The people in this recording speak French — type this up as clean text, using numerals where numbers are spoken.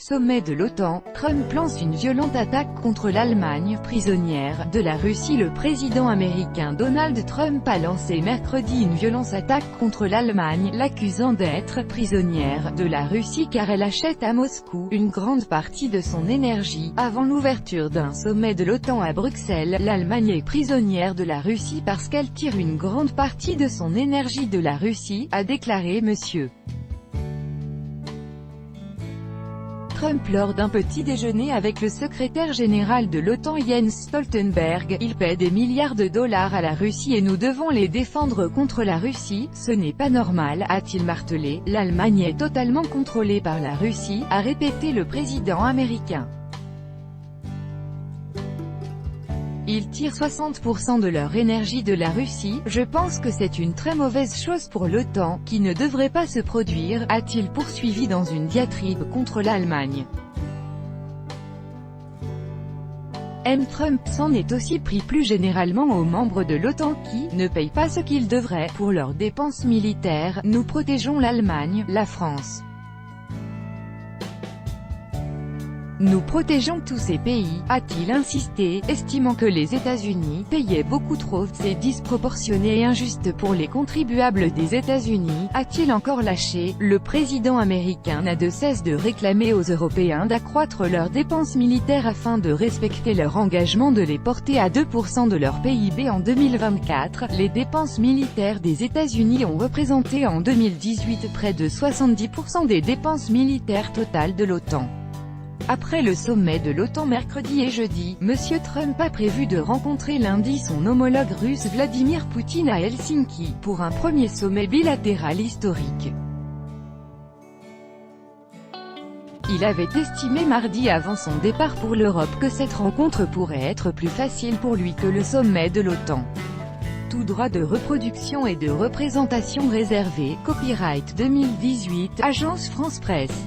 Sommet de l'OTAN, Trump lance une violente attaque contre l'Allemagne, prisonnière de la Russie. Le président américain Donald Trump a lancé mercredi une violente attaque contre l'Allemagne, l'accusant d'être prisonnière de la Russie car elle achète à Moscou une grande partie de son énergie. Avant l'ouverture d'un sommet de l'OTAN à Bruxelles, l'Allemagne est prisonnière de la Russie parce qu'elle tire une grande partie de son énergie de la Russie, a déclaré M. Trump lors d'un petit déjeuner avec le secrétaire général de l'OTAN Jens Stoltenberg. Il paie des milliards de dollars à la Russie et nous devons les défendre contre la Russie, ce n'est pas normal, a-t-il martelé. L'Allemagne est totalement contrôlée par la Russie, a répété le président américain. Ils tirent 60% de leur énergie de la Russie, je pense que c'est une très mauvaise chose pour l'OTAN, qui ne devrait pas se produire, a-t-il poursuivi dans une diatribe contre l'Allemagne. Trump s'en est aussi pris plus généralement aux membres de l'OTAN qui ne payent pas ce qu'ils devraient pour leurs dépenses militaires. Nous protégeons l'Allemagne, la France. Nous protégeons tous ces pays, a-t-il insisté, estimant que les États-Unis payaient beaucoup trop. C'est disproportionné et injuste pour les contribuables des États-Unis, a-t-il encore lâché. Le président américain n'a de cesse de réclamer aux Européens d'accroître leurs dépenses militaires afin de respecter leur engagement de les porter à 2% de leur PIB en 2024. Les dépenses militaires des États-Unis ont représenté en 2018 près de 70% des dépenses militaires totales de l'OTAN. Après le sommet de l'OTAN mercredi et jeudi, M. Trump a prévu de rencontrer lundi son homologue russe Vladimir Poutine à Helsinki, pour un premier sommet bilatéral historique. Il avait estimé mardi avant son départ pour l'Europe que cette rencontre pourrait être plus facile pour lui que le sommet de l'OTAN. Tout droit de reproduction et de représentation réservé, copyright 2018, Agence France Presse.